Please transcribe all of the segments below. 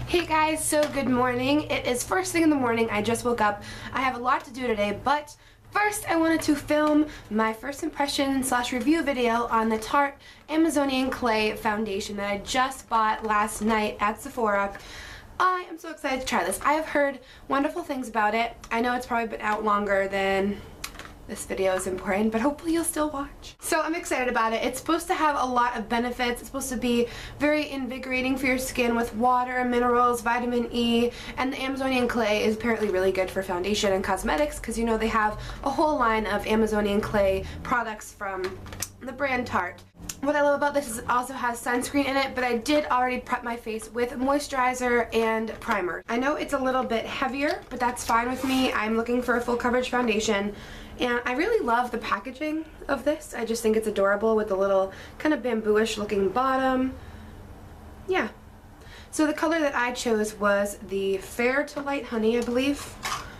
Hey guys, so good morning. It is first thing in the morning. I just woke up. I have a lot to do today, but first I wanted to film my first impression / review video on the Tarte Amazonian Clay foundation that I just bought last night at Sephora. I am so excited to try this. I have heard wonderful things about it. I know it's probably been out longer than this video is important, but hopefully you'll still watch. So I'm excited about it. It's supposed to have a lot of benefits. It's supposed to be very invigorating for your skin with water, minerals, vitamin E, and the Amazonian clay is apparently really good for foundation and cosmetics because you know they have a whole line of Amazonian clay products from the brand Tarte. What I love about this is it also has sunscreen in it, but I did already prep my face with moisturizer and primer. I know it's a little bit heavier, but that's fine with me. I'm looking for a full coverage foundation, and I really love the packaging of this. I just think it's adorable with the little kind of bamboo-ish looking bottom. Yeah. So the color that I chose was the Fair to Light Honey, I believe.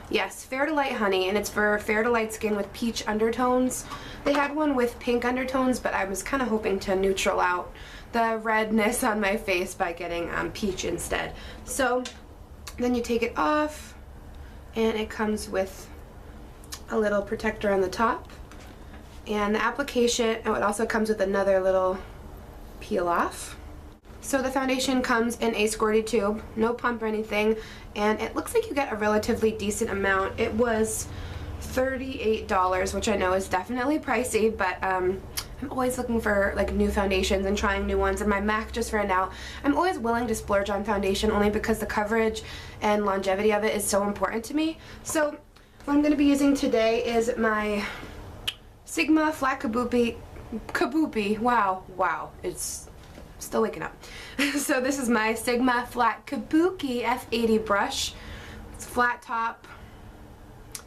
Yes, Fair to Light Honey, and it's for fair to light skin with peach undertones. They had one with pink undertones, but I was kind of hoping to neutral out the redness on my face by getting peach instead. So then you take it off, and it comes with a little protector on the top. And the application, oh, it also comes with another little peel off. So the foundation comes in a squirty tube, no pump or anything, and it looks like you get a relatively decent amount. It was $38, which I know is definitely pricey, but I'm always looking for like new foundations and trying new ones, and my MAC just ran out. I'm always willing to splurge on foundation only because the coverage and longevity of it is so important to me. So what I'm going to be using today is my Sigma Flat Kabuki, wow, it's still waking up. So this is my Sigma Flat Kabuki F80 brush. It's flat top.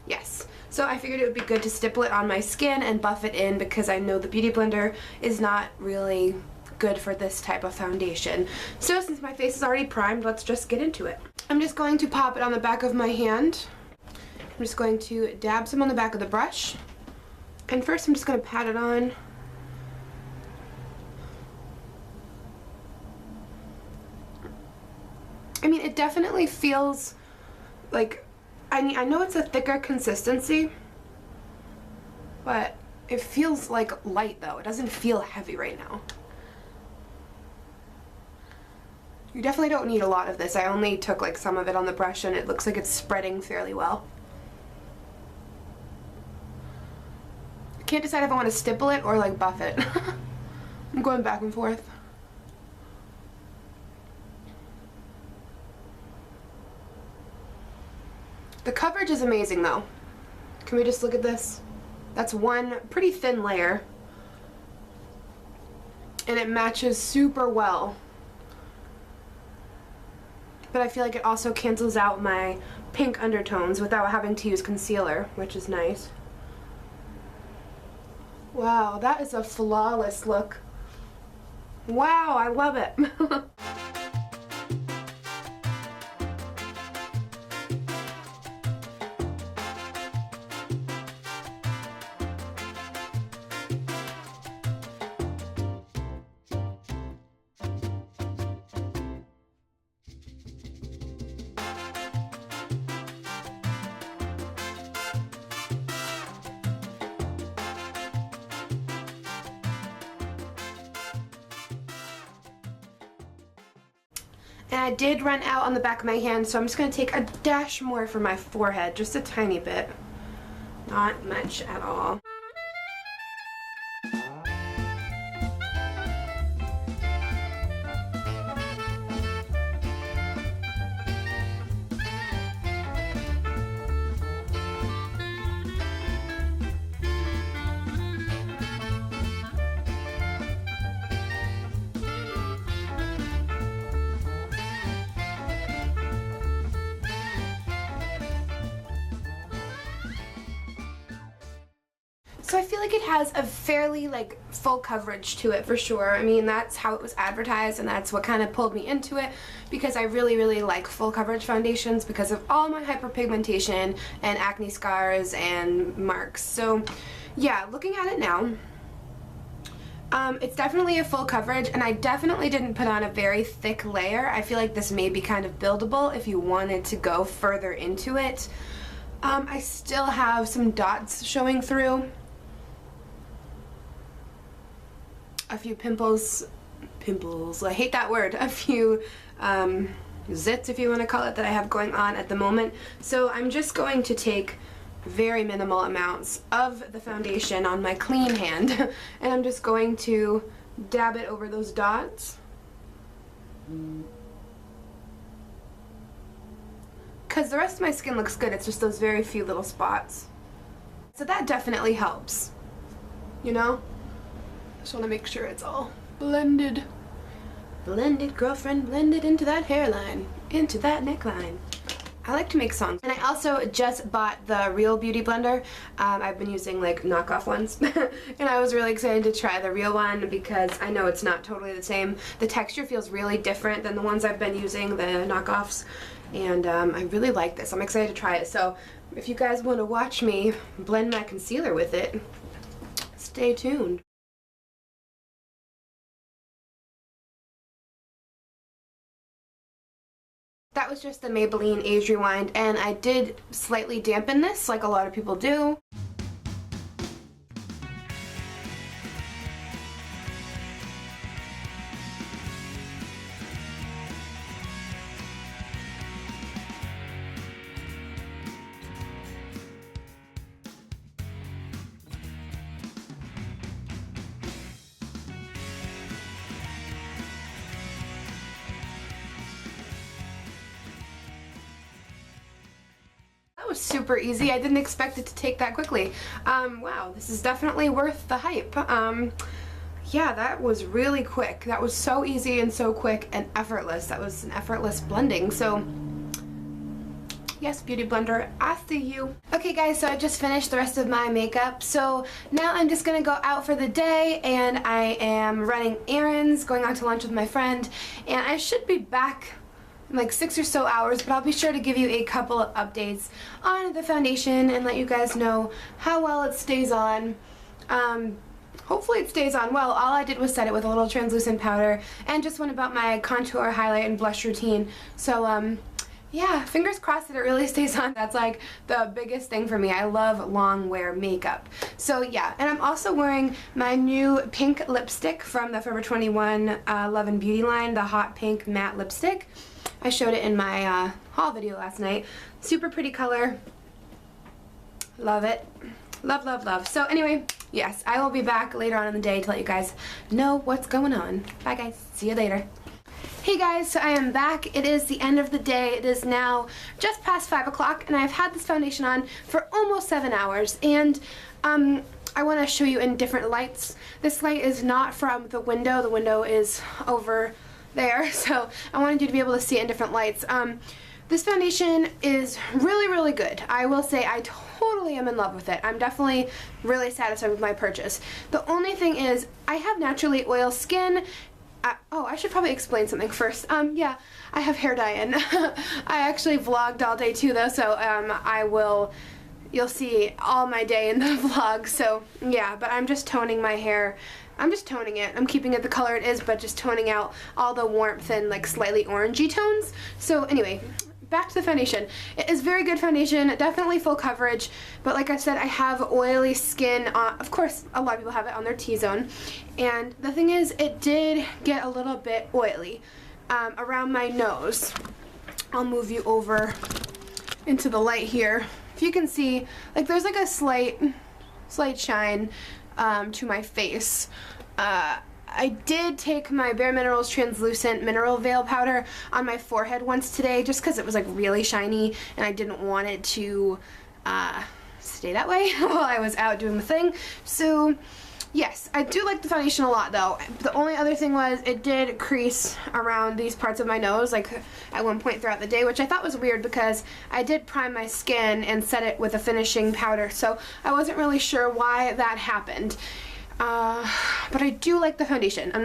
Yes. So I figured it would be good to stipple it on my skin and buff it in because I know the Beauty Blender is not really good for this type of foundation. So since my face is already primed, let's just get into it. I'm just going to pop it on the back of my hand. I'm just going to dab some on the back of the brush. And first I'm just going to pat it on. I mean, it definitely feels like, I know it's a thicker consistency, but it feels like light though. It doesn't feel heavy right now. You definitely don't need a lot of this. I only took like some of it on the brush and it looks like it's spreading fairly well. I can't decide if I want to stipple it or like buff it. I'm going back and forth. The coverage is amazing though. Can we just look at this? That's one pretty thin layer. And it matches super well. But I feel like it also cancels out my pink undertones without having to use concealer, which is nice. Wow, that is a flawless look. Wow, I love it. And I did run out on the back of my hand, so I'm just going to take a dash more for my forehead, just a tiny bit. Not much at all. So I feel like it has a fairly like full coverage to it for sure. I mean, that's how it was advertised and that's what kind of pulled me into it because I really like full coverage foundations because of all my hyperpigmentation and acne scars and marks. So yeah, looking at it now, It's definitely a full coverage, and I definitely didn't put on a very thick layer. I feel like this may be kind of buildable if you wanted to go further into it. I still have some dots showing through. A few pimples, I hate that word, a few zits, if you want to call it, that I have going on at the moment. So I'm just going to take very minimal amounts of the foundation on my clean hand and I'm just going to dab it over those dots. Because the rest of my skin looks good, it's just those very few little spots. So that definitely helps, you know? Just want to make sure it's all blended. Blended, girlfriend, blended into that hairline, into that neckline. I like to make songs. And I also just bought the Real Beauty Blender. I've been using like knockoff ones and I was really excited to try the real one because I know it's not totally the same. The texture feels really different than the ones I've been using, the knockoffs, and I really like this. I'm excited to try it. So if you guys want to watch me blend my concealer with it, stay tuned. That was just the Maybelline Age Rewind, and I did slightly dampen this like a lot of people do. That was super easy. I didn't expect it to take that quickly. Wow, this is definitely worth the hype. Yeah, that was really quick. That was so easy and so quick and effortless. That was an effortless blending. So yes, Beauty Blender, I see you. Okay guys, so I just finished the rest of my makeup. So now I'm just gonna go out for the day and I am running errands, going out to lunch with my friend, and I should be back in like 6 or so hours, but I'll be sure to give you a couple of updates on the foundation and let you guys know how well it stays on. Hopefully it stays on well. All I did was set it with a little translucent powder and just went about my contour, highlight, and blush routine. So yeah, fingers crossed that it really stays on. That's like the biggest thing for me. I love long wear makeup. So yeah, and I'm also wearing my new pink lipstick from the Forever 21 Love and Beauty line, the hot pink matte lipstick. I showed it in my haul video last night. Super pretty color. Love it. Love, love, love. So anyway, yes, I will be back later on in the day to let you guys know what's going on. Bye guys. See you later. Hey guys, so I am back. It is the end of the day. It is now just past 5 o'clock and I've had this foundation on for almost 7 hours, and I want to show you in different lights. This light is not from the window. The window is over there, so I wanted you to be able to see it in different lights. This foundation is really, really good. I will say I totally am in love with it. I'm definitely really satisfied with my purchase. The only thing is I have naturally oil skin. Oh, I should probably explain something first. Yeah, I have hair dye in. I actually vlogged all day too though, so you'll see all my day in the vlog. So yeah, but I'm just toning my hair. I'm just toning it. I'm keeping it the color it is, but just toning out all the warmth and like slightly orangey tones. So anyway, back to the foundation. It is very good foundation, definitely full coverage, but like I said, I have oily skin. Of course, a lot of people have it on their T-zone, and the thing is, it did get a little bit oily around my nose. I'll move you over into the light here. If you can see, like there's like a slight shine to my face. I did take my Bare Minerals translucent mineral veil powder on my forehead once today just because it was like really shiny and I didn't want it to stay that way while I was out doing the thing. So yes, I do like the foundation a lot though. The only other thing was it did crease around these parts of my nose like at one point throughout the day, which I thought was weird because I did prime my skin and set it with a finishing powder, so I wasn't really sure why that happened. But I do like the foundation. I'm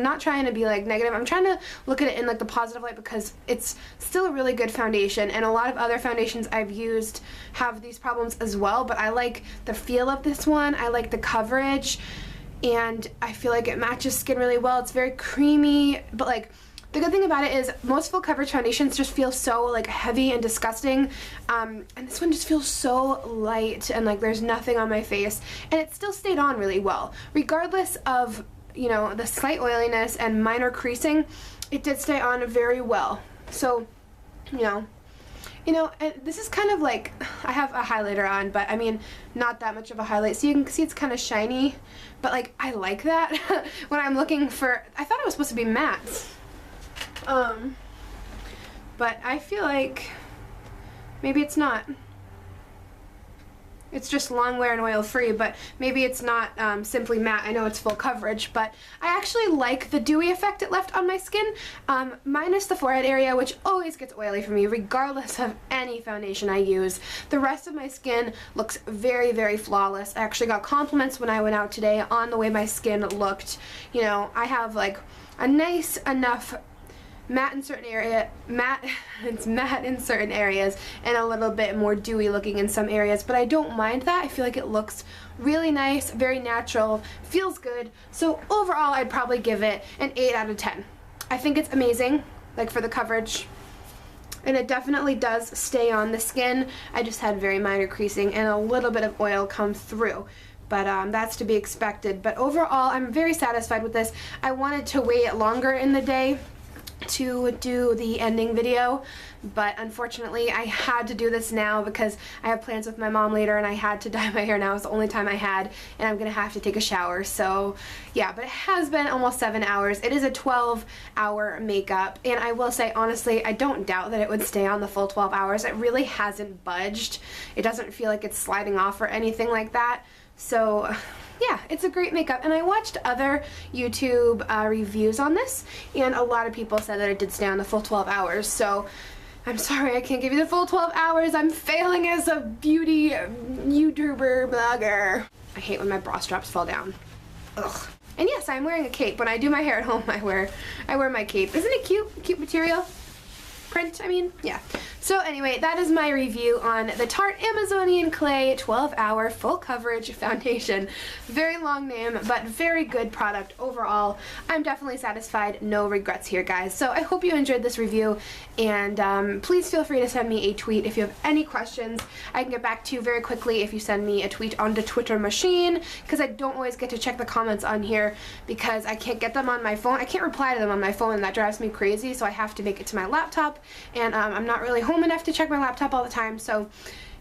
not trying to be like negative. I'm trying to look at it in like the positive light because it's still a really good foundation, and a lot of other foundations I've used have these problems as well, but I like the feel of this one. I like the coverage, and I feel like it matches skin really well. It's very creamy, but like the good thing about it is most full coverage foundations just feel so like heavy and disgusting, and this one just feels so light and like there's nothing on my face, and it still stayed on really well regardless of, you know, the slight oiliness and minor creasing. It did stay on very well. So you know, and this is kind of like, I have a highlighter on, but I mean, not that much of a highlight, so you can see it's kind of shiny, but like, I like that when I'm looking for, I thought it was supposed to be matte, but I feel like maybe it's not. It's just long wear and oil free, but maybe it's not simply matte. I know it's full coverage, but I actually like the dewy effect it left on my skin, minus the forehead area, which always gets oily for me regardless of any foundation I use. The rest of my skin looks very, very flawless. I actually got compliments when I went out today on the way my skin looked. You know, I have like a nice enough matte in certain it's matte in certain areas and a little bit more dewy looking in some areas, but I don't mind that. I feel like it looks really nice, very natural, feels good. So overall I'd probably give it an 8 out of 10. I think it's amazing, like for the coverage, and it definitely does stay on the skin. I just had very minor creasing and a little bit of oil come through, but that's to be expected. But overall I'm very satisfied with this. I wanted to wait longer in the day to do the ending video, but unfortunately I had to do this now because I have plans with my mom later and I had to dye my hair now. It's the only time I had, and I'm gonna have to take a shower. So yeah, but it has been almost 7 hours. It is a 12-hour makeup, and I will say honestly I don't doubt that it would stay on the full 12 hours. It really hasn't budged. It doesn't feel like it's sliding off or anything like that. So yeah, it's a great makeup, and I watched other YouTube reviews on this, and a lot of people said that it did stay on the full 12 hours, so I'm sorry I can't give you the full 12 hours. I'm failing as a beauty YouTuber blogger. I hate when my bra straps fall down. Ugh. And yes, I'm wearing a cape. When I do my hair at home, I wear my cape. Isn't it cute? Cute material? Print, I mean, yeah. So anyway, that is my review on the Tarte Amazonian Clay 12-Hour Full Coverage Foundation. Very long name, but very good product overall. I'm definitely satisfied. No regrets here, guys. So I hope you enjoyed this review, and please feel free to send me a tweet if you have any questions. I can get back to you very quickly if you send me a tweet on the Twitter machine, because I don't always get to check the comments on here because I can't get them on my phone. I can't reply to them on my phone, and that drives me crazy, so I have to make it to my laptop, and I'm not really home enough to check my laptop all the time. So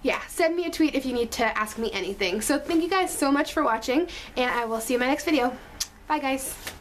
yeah, send me a tweet if you need to ask me anything. So thank you guys so much for watching, and I will see you in my next video. Bye guys.